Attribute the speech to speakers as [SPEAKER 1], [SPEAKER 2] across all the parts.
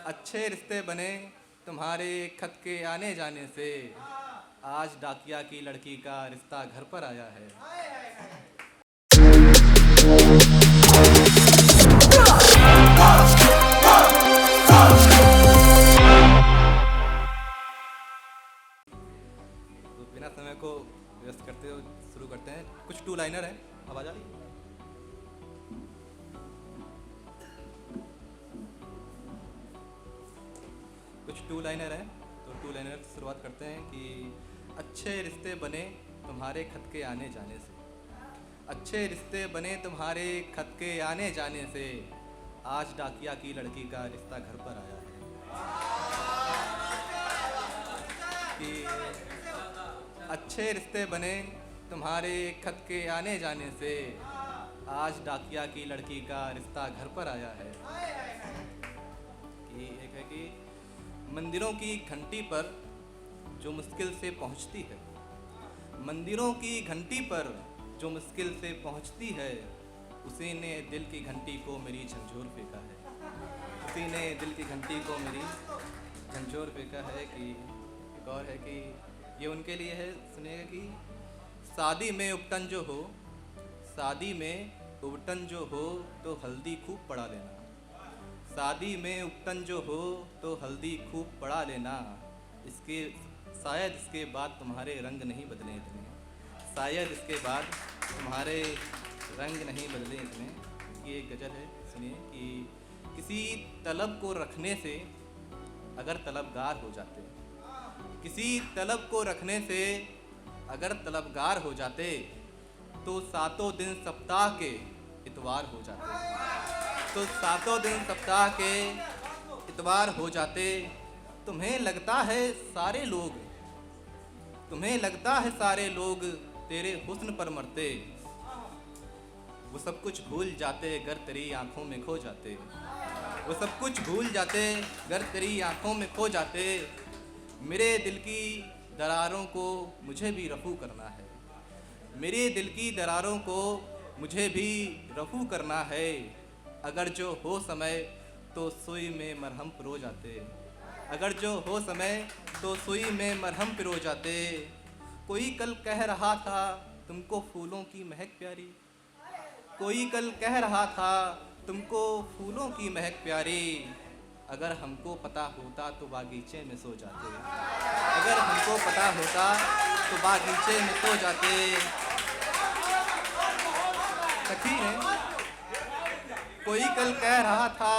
[SPEAKER 1] अच्छे रिश्ते बने तुम्हारे खत के आने जाने से, आज डाकिया की लड़की का रिश्ता घर पर आया है। तो बिना समय को व्यस्त करते हुए शुरू करते हैं। कुछ टू लाइनर है, आवाज आ रही है? कुछ टू लाइनर है, तो टू लाइनर से शुरुआत करते हैं कि अच्छे रिश्ते बने तुम्हारे खत के आने जाने से, अच्छे रिश्ते बने तुम्हारे खत के आने जाने से, आज डाकिया की लड़की का रिश्ता घर पर आया है। कि अच्छे रिश्ते बने तुम्हारे खत के आने जाने से, आज डाकिया की लड़की का रिश्ता घर पर आया है। कि एक है कि मंदिरों की घंटी पर जो मुश्किल से पहुंचती है, मंदिरों की घंटी पर जो मुश्किल से पहुंचती है, उसी ने दिल की घंटी को मेरी झंझोर फेंका है। उसी ने दिल की घंटी को मेरी झंझोर फेंका है। कि एक और है कि ये उनके लिए है, सुनिएगा कि शादी में उपटन जो हो, शादी में उपटन जो हो तो हल्दी खूब पड़ा लेना, शादी में उपटन जो हो तो हल्दी खूब पड़ा लेना, इसके शायद इसके बाद तुम्हारे रंग नहीं बदले इतने, शायद इसके बाद तुम्हारे रंग नहीं बदले इतने। ये एक गज़ल है, सुनिए कि किसी तलब को रखने से अगर तलबगार हो जाते, किसी तलब को रखने से अगर तलबगार हो जाते, तो सातों दिन सप्ताह के इतवार हो जाते, तो सातों दिन सप्ताह के इतवार हो जाते। तुम्हें लगता है सारे लोग, तुम्हें लगता है सारे लोग तेरे हुस्न पर मरते, वो सब कुछ भूल जाते अगर तेरी आंखों में खो जाते, वो सब कुछ भूल जाते अगर तेरी आंखों में खो जाते। मेरे दिल की दरारों को मुझे भी रफू करना है, मेरे दिल की दरारों को मुझे भी रफू करना है, अगर जो हो समय तो सुई में मरहम पिरो जाते, अगर जो हो समय तो सुई में मरहम पिरो जाते। कोई कल कह रहा था तुमको फूलों की महक प्यारी, कोई कल कह रहा था तुमको फूलों की महक प्यारी, अगर हमको पता होता तो बागीचे में सो जाते, अगर हमको पता होता तो बागीचे में सो जाते। सखी ने कोई कल कह रहा था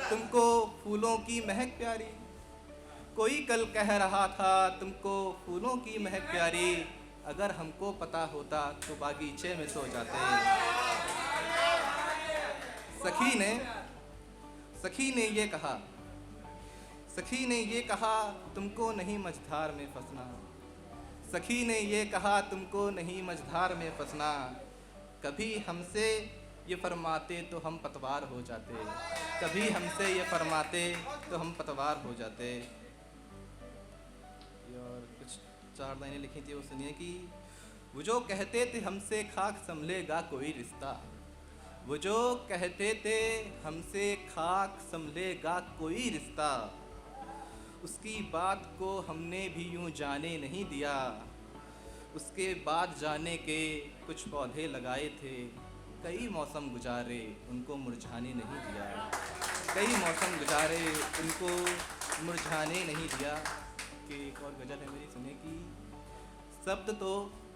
[SPEAKER 1] तुमको फूलों की महक प्यारी, कोई कल कह रहा था तुमको फूलों की महक प्यारी, अगर हमको पता होता तो बागीचे में सो जाते। सखी ने ये कहा, सखी ने ये कहा तुमको नहीं मझधार में फंसना, सखी ने ये कहा तुमको नहीं मझधार में फंसना, कभी हमसे ये फरमाते तो हम पतवार हो जाते, कभी हमसे ये फरमाते तो हम पतवार हो जाते। और कुछ चार लाइनें लिखी थी, वो सुनिए कि वो जो कहते थे हमसे खाक संभलेगा कोई रिश्ता, वो जो कहते थे हमसे खाक संभलेगा कोई रिश्ता, उसकी बात को हमने भी यूं जाने नहीं दिया, उसके बाद जाने के कुछ पौधे लगाए थे, कई मौसम गुजारे उनको मुरझाने नहीं दिया, कई मौसम गुजारे उनको मुरझाने नहीं दिया। कि एक और गज़ल है मेरी, सुने कि शब्द तो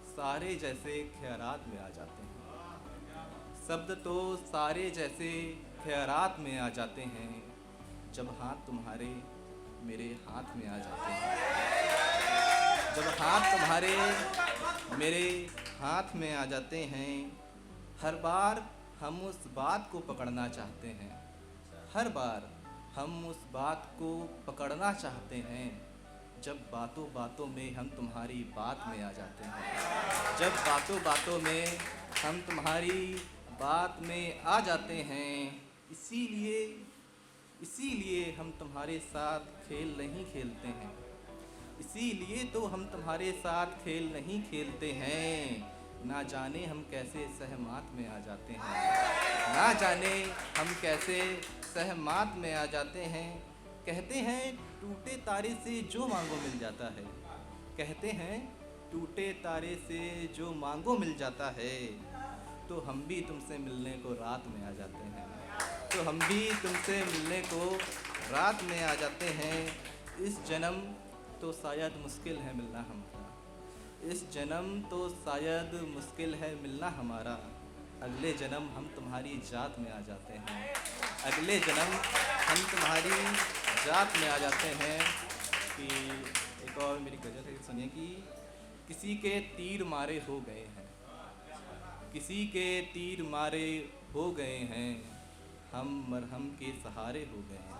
[SPEAKER 1] सारे जैसे ख़यारात में आ जाते हैं, शब्द तो सारे जैसे ख़यारात में आ जाते हैं, जब हाथ तुम्हारे मेरे हाथ में आ जाते हैं, जब हाथ तुम्हारे मेरे हाथ में आ जाते हैं। हर बार हम उस बात को पकड़ना चाहते हैं, हर बार हम उस बात को पकड़ना चाहते हैं, जब बातों बातों में हम तुम्हारी बात में आ जाते हैं, जब बातों बातों में हम तुम्हारी बात में आ जाते हैं। इसीलिए हम तुम्हारे साथ खेल नहीं खेलते हैं, इसीलिए तो हम तुम्हारे साथ खेल नहीं खेलते हैं, ना जाने हम कैसे सहमात में आ जाते हैं, ना जाने हम कैसे सहमात में आ जाते हैं। कहते हैं टूटे तारे से जो मांगो मिल जाता है, कहते हैं टूटे तारे से जो मांगो मिल जाता है, तो हम भी तुमसे मिलने को रात में आ जाते हैं, तो हम भी तुमसे मिलने को रात में आ जाते हैं। इस जन्म तो शायद मुश्किल है मिलना हमारा, इस जन्म तो शायद मुश्किल है मिलना हमारा, अगले जन्म हम तुम्हारी जात में आ जाते हैं, अगले जन्म हम तुम्हारी जात में आ जाते हैं। कि एक और मेरी गज़ल है, सुनिए कि किसी के तीर मारे हो गए हैं, किसी के तीर मारे हो गए हैं, हम मरहम के सहारे हो गए हैं,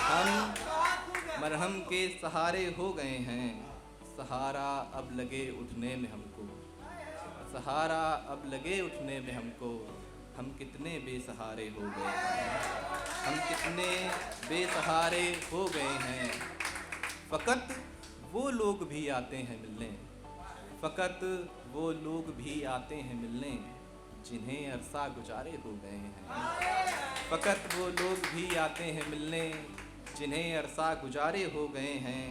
[SPEAKER 1] हम मरहम के सहारे हो गए हैं। सहारा अब लगे उठने में हमको, सहारा अब लगे उठने में हमको, हम कितने बेसहारे हो गए हैं, हम कितने बेसहारे हो गए हैं। फ़कत वो लोग भी आते हैं मिलने, फ़कत वो लोग भी आते हैं मिलने, जिन्हें अरसा गुजारे हो गए हैं। फ़कत वो लोग भी आते हैं मिलने, जिन्हें अरसा गुजारे हो गए हैं।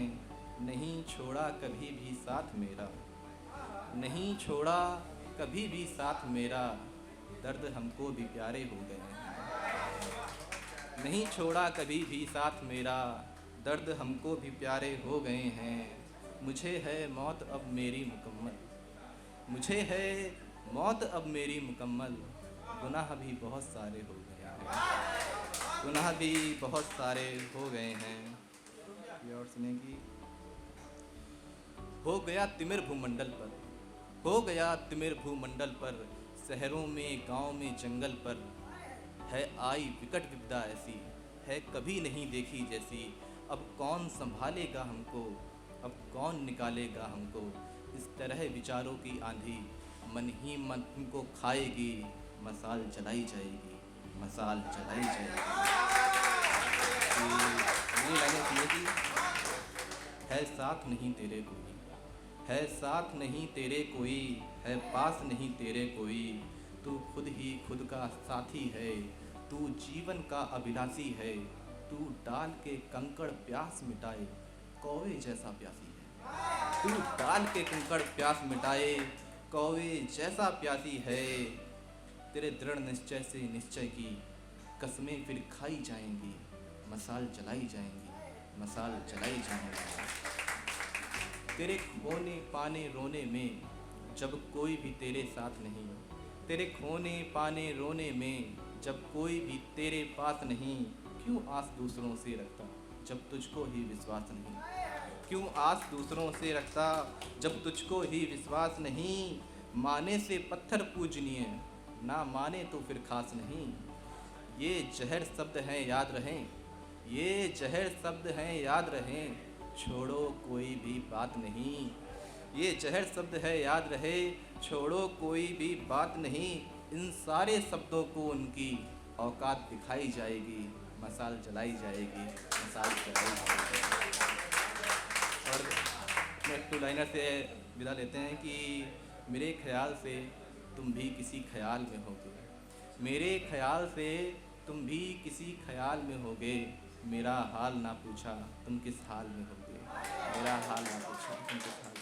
[SPEAKER 1] नहीं छोड़ा कभी भी साथ मेरा, नहीं छोड़ा कभी भी साथ मेरा, दर्द हमको भी प्यारे हो गए हैं। नहीं छोड़ा कभी भी साथ मेरा, दर्द हमको भी प्यारे हो गए हैं। मुझे है मौत अब मेरी मुकम्मल, मुझे है मौत अब मेरी मुकम्मल, गुनाह भी बहुत सारे हो गए हैं, गुनाह भी बहुत सारे हो गए हैं। ये और सुनेंगी। हो गया तिमिर भूमंडल पर, हो गया तिमिर भूमंडल पर, शहरों में गांव में जंगल पर, है आई विकट विपदा ऐसी, है कभी नहीं देखी जैसी। अब कौन संभालेगा हमको, अब कौन निकालेगा हमको, इस तरह विचारों की आंधी मन ही मन को खाएगी, मसाल जलाई जाएगी, मसाल जलाई जाएगी। ये लाइनें सुनिए कि है साथ नहीं तेरे कोई, है साथ नहीं तेरे कोई, है पास नहीं तेरे कोई, तू खुद ही खुद का साथी है, तू जीवन का अभिलाषी है, तू डाल के कंकड़ प्यास मिटाए, कौवे जैसा प्यासी है, तू डाल के कंकड़ प्यास मिटाए, कौवे जैसा प्यासी है। तेरे दृढ़ निश्चय से निश्चय की कसमें फिर खाई जाएंगी, मसाल जलाई जाएंगी, मसाल जलाई जाएंगी। तेरे खोने पाने रोने में जब कोई भी तेरे साथ नहीं, तेरे खोने पाने रोने में जब कोई भी तेरे पास नहीं, क्यों आस दूसरों से रखता जब तुझको ही विश्वास नहीं, क्यों आस दूसरों से रखता जब तुझको ही विश्वास नहीं। माने से पत्थर पूजनीय, ना माने तो फिर खास नहीं। ये जहर शब्द हैं याद रहें, ये जहर शब्द हैं याद रहें, छोड़ो कोई भी बात नहीं। ये जहर शब्द है याद रहे, छोड़ो कोई भी बात नहीं। इन सारे शब्दों को उनकी औकात दिखाई जाएगी, मसाल जलाई जाएगी, मसाल जलाई जाएगी। और नेक्स्ट टू लाइनर से विदा लेते हैं कि मेरे ख्याल से तुम भी किसी ख्याल में होगे, मेरे ख्याल से तुम भी किसी ख्याल में होगे। मेरा हाल ना पूछा तुम किस हाल में होगे, मेरा हाल ना पूछा तुम किस हाल